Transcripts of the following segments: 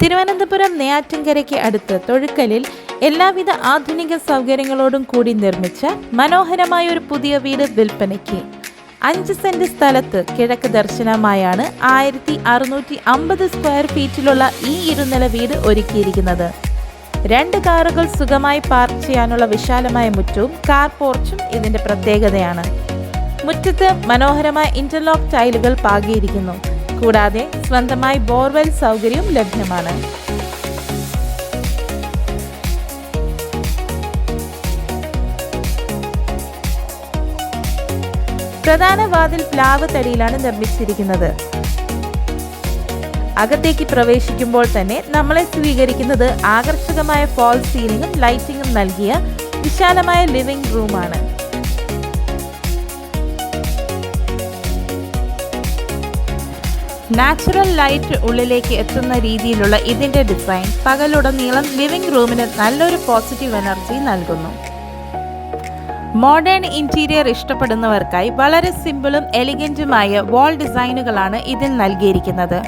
തിരുവനന്തപുരം നെയ്യാറ്റിൻകരയ്ക്ക് അടുത്ത് തൊഴുക്കലിൽ എല്ലാവിധ ആധുനിക സൗകര്യങ്ങളോടും കൂടി നിർമ്മിച്ച മനോഹരമായ ഒരു പുതിയ വീട് വിൽപ്പനയ്ക്ക്. 5 സെന്റ് സ്ഥലത്ത് കിഴക്ക് ദർശനമായാണ് 1650 സ്ക്വയർ ഫീറ്റിലുള്ള ഈ ഇരുനില വീട് ഒരുക്കിയിരിക്കുന്നത്. 2 കാറുകൾ സുഖമായി പാർക്ക് ചെയ്യാനുള്ള വിശാലമായ മുറ്റവും കാർ പോർച്ചും ഇതിന്റെ പ്രത്യേകതയാണ്. മുറ്റത്ത് മനോഹരമായ ഇന്റർലോക്ക് ടൈലുകൾ പാകിയിരിക്കുന്നു. കൂടാതെ സ്വന്തമായി ബോർവെൽ സൗകര്യവും ലഭ്യമാണ്. പ്രധാന വാതിൽ പ്ലാവ് തടിയിലാണ് നിർമ്മിച്ചിരിക്കുന്നത്. അകത്തേക്ക് പ്രവേശിക്കുമ്പോൾ തന്നെ നമ്മളെ സ്വീകരിക്കുന്നത് ആകർഷകമായ ഫോൾ സീലിംഗും ലൈറ്റിംഗും നൽകിയ വിശാലമായ ലിവിംഗ് റൂമാണ്. നാച്ചുറൽ ലൈറ്റ് ഉള്ളിലേക്ക് എത്തുന്ന രീതിയിലുള്ള ഇതിന്റെ ഡിസൈൻ പകലുടനീളം ലിവിംഗ് റൂമിന് നല്ലൊരു പോസിറ്റീവ് എനർജി നൽകുന്നു. മോഡേൺ ഇന്റീരിയർ ഇഷ്ടപ്പെടുന്നവർക്കായി വളരെ സിമ്പിളും എലിഗന്റുമായ വാൾ ഡിസൈനുകളാണ് ഇതിൽ നൽകിയിരിക്കുന്നത്.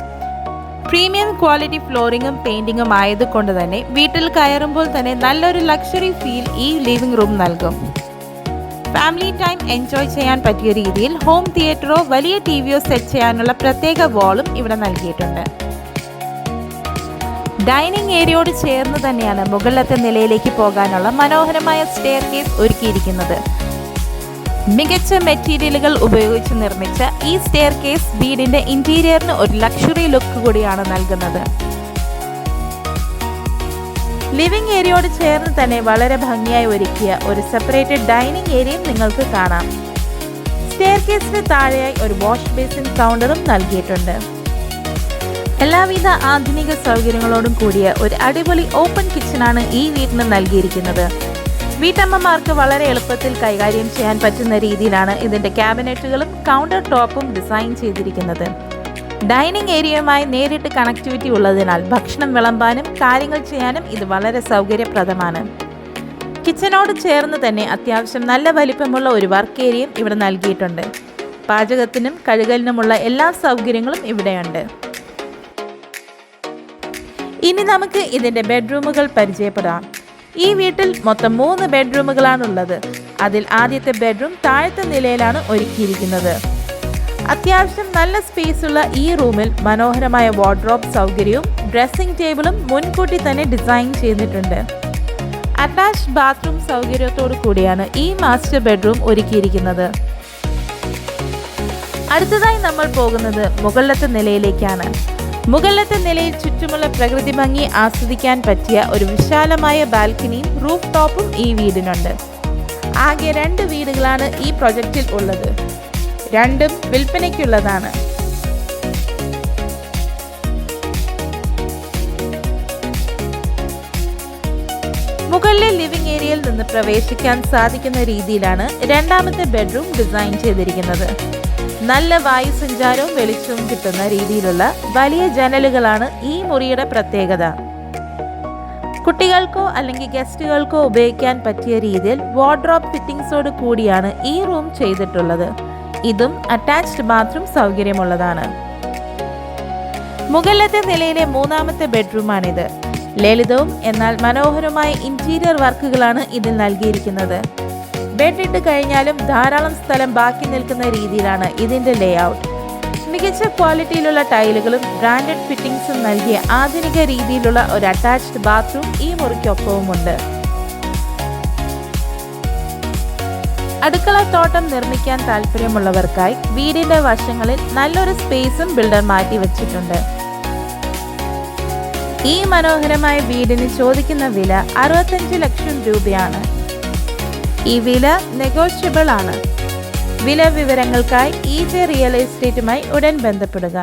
പ്രീമിയം ക്വാളിറ്റി ഫ്ലോറിംഗും പെയിന്റിങ്ങും ആയതുകൊണ്ട് തന്നെ വീട്ടിൽ കയറുമ്പോൾ തന്നെ നല്ലൊരു ലക്ഷറി ഫീൽ ഈ ലിവിംഗ് റൂം നൽകും. ഫാമിലി ടൈം എൻജോയ് ചെയ്യാൻ പറ്റിയ രീതിയിൽ ഹോം തിയേറ്ററോ വലിയ ടിവിയോ സെറ്റ് ചെയ്യാനുള്ള പ്രത്യേക വാളും ഇവിടെ നൽകിയിട്ടുണ്ട്. ഡൈനിങ് ഏരിയയോട് ചേർന്ന് തന്നെയാണ് മുകളിലത്തെ നിലയിലേക്ക് പോകാനുള്ള മനോഹരമായ സ്റ്റെയർ കേസ് ഒരുക്കിയിരിക്കുന്നത്. മികച്ച മെറ്റീരിയലുകൾ ഉപയോഗിച്ച് നിർമ്മിച്ച ഈ സ്റ്റെയർ കേസ് വീടിന്റെ ഇന്റീരിയറിന് ഒരു ലക്ഷറി ലുക്ക് കൂടിയാണ് നൽകുന്നത്. ലിവിംഗ് ഏരിയയോട് ചേർന്ന് തന്നെ വളരെ ഭംഗിയായി ഒരുക്കിയ ഒരു സെപ്പറേറ്റഡ് ഡൈനിങ് ഏരിയയും നിങ്ങൾക്ക് കാണാം. സ്റ്റെയർ കേസിന് താഴെയായി ഒരു വാഷ് ബേസിൻ കൗണ്ടറും നൽകിയിട്ടുണ്ട്. എല്ലാവിധ ആധുനിക സൗകര്യങ്ങളോടും കൂടിയ ഒരു അടിപൊളി ഓപ്പൺ കിച്ചണാണ് ഈ വീടിന് നൽകിയിരിക്കുന്നത്. വീട്ടമ്മമാർക്ക് വളരെ എളുപ്പത്തിൽ കൈകാര്യം ചെയ്യാൻ പറ്റുന്ന രീതിയിലാണ് ഇതിന്റെ ക്യാബിനറ്റുകളും കൗണ്ടർ ടോപ്പും ഡിസൈൻ ചെയ്തിരിക്കുന്നത്. ഡൈനിങ് ഏരിയയുമായി നേരിട്ട് കണക്ടിവിറ്റി ഉള്ളതിനാൽ ഭക്ഷണം വിളമ്പാനും കാര്യങ്ങൾ ചെയ്യാനും ഇത് വളരെ സൗകര്യപ്രദമാണ്. കിച്ചനോട് ചേർന്ന് തന്നെ അത്യാവശ്യം നല്ല വലിപ്പമുള്ള ഒരു വർക്ക് ഏരിയയും ഇവിടെ നൽകിയിട്ടുണ്ട്. പാചകത്തിനും കഴുകലിനുമുള്ള എല്ലാ സൗകര്യങ്ങളും ഇവിടെയുണ്ട്. ഇനി നമുക്ക് ഇതിന്റെ ബെഡ്റൂമുകൾ പരിചയപ്പെടാം. ഈ വീട്ടിൽ മൊത്തം 3 ബെഡ്റൂമുകളാണുള്ളത്. അതിൽ ആദ്യത്തെ ബെഡ്റൂം താഴത്തെ നിലയിലാണ് ഒരുക്കിയിരിക്കുന്നത്. അത്യാവശ്യം നല്ല സ്പേസ് ഉള്ള ഈ റൂമിൽ മനോഹരമായ വാർഡ്രോബ് സൗകര്യവും ഡ്രസ്സിംഗ് ടേബിളും മുൻകൂട്ടി തന്നെ ഡിസൈൻ ചെയ്തിട്ടുണ്ട്. അറ്റാച്ച്ഡ് ബാത്റൂം സൗകര്യത്തോടു കൂടിയാണ് ഈ മാസ്റ്റർ ബെഡ്റൂം ഒരുക്കിയിരിക്കുന്നത്. അടുത്തതായി നമ്മൾ പോകുന്നത് മുകളിലത്തെ നിലയിലേക്കാണ്. മുകളിലത്തെ നിലയിൽ ചുറ്റുമുള്ള പ്രകൃതി ഭംഗി ആസ്വദിക്കാൻ പറ്റിയ ഒരു വിശാലമായ ബാൽക്കണിയും റൂഫ് ടോപ്പും ഈ വീടിനുണ്ട്. ആകെ 2 വീടുകളാണ് ഈ പ്രൊജക്റ്റിൽ ഉള്ളത്. 2ഉം വിൽപ്പനയ്ക്കുള്ളതാണ്. മുകളിലെ ലിവിംഗ് ഏരിയയിൽ നിന്ന് പ്രവേശിക്കാൻ സാധിക്കുന്ന രീതിയിലാണ് രണ്ടാമത്തെ ബെഡ്റൂം ഡിസൈൻ ചെയ്തിരിക്കുന്നത്. നല്ല വായു സഞ്ചാരവും വെളിച്ചവും കിട്ടുന്ന രീതിയിലുള്ള വലിയ ജനലുകളാണ് ഈ മുറിയുടെ പ്രത്യേകത. കുട്ടികൾക്കോ അല്ലെങ്കിൽ ഗസ്റ്റുകൾക്കോ ഉപയോഗിക്കാൻ പറ്റിയ രീതിയിൽ വാർഡ്രോബ് ഫിറ്റിംഗ്സോട് കൂടിയാണ് ഈ റൂം ചെയ്തിട്ടുള്ളത്. ഇതും അറ്റാച്ച്ഡ് ബാത്റൂം സൗകര്യമുള്ളതാണ്. മുകളിലത്തെ നിലയിലെ 3ാമത്തെ ബെഡ്റൂമാണിത്. ലളിതവും എന്നാൽ മനോഹരമായ ഇന്റീരിയർ വർക്കുകളാണ് ഇതിൽ നൽകിയിരിക്കുന്നത്. ബെഡ് ഇട്ട് കഴിഞ്ഞാലും ധാരാളം സ്ഥലം ബാക്കി നിൽക്കുന്ന രീതിയിലാണ് ഇതിന്റെ ലേഔട്ട്. മികച്ച ക്വാളിറ്റിയിലുള്ള ടൈലുകളും ബ്രാൻഡഡ് ഫിറ്റിംഗ്സും നൽകിയ ആധുനിക രീതിയിലുള്ള ഒരു അറ്റാച്ച്ഡ് ബാത്റൂം ഈ മുറിക്കൊപ്പവുമുണ്ട്. അടുക്കള തോട്ടം നിർമ്മിക്കാൻ താല്പര്യമുള്ളവർക്കായി വീടിന്റെ വശങ്ങളിൽ നല്ലൊരു സ്പേസും ബിൽഡർ മാറ്റി വെച്ചിട്ടുണ്ട്. ഈ മനോഹരമായ വീടിന് ചോദിക്കുന്ന വില 65 ലക്ഷം രൂപയാണ്. ഈ വില നെഗോഷ്യബിൾ ആണ്. വില വിവരങ്ങൾക്കായി EJ റിയൽ എസ്റ്റേറ്റുമായി ഉടൻ ബന്ധപ്പെടുക.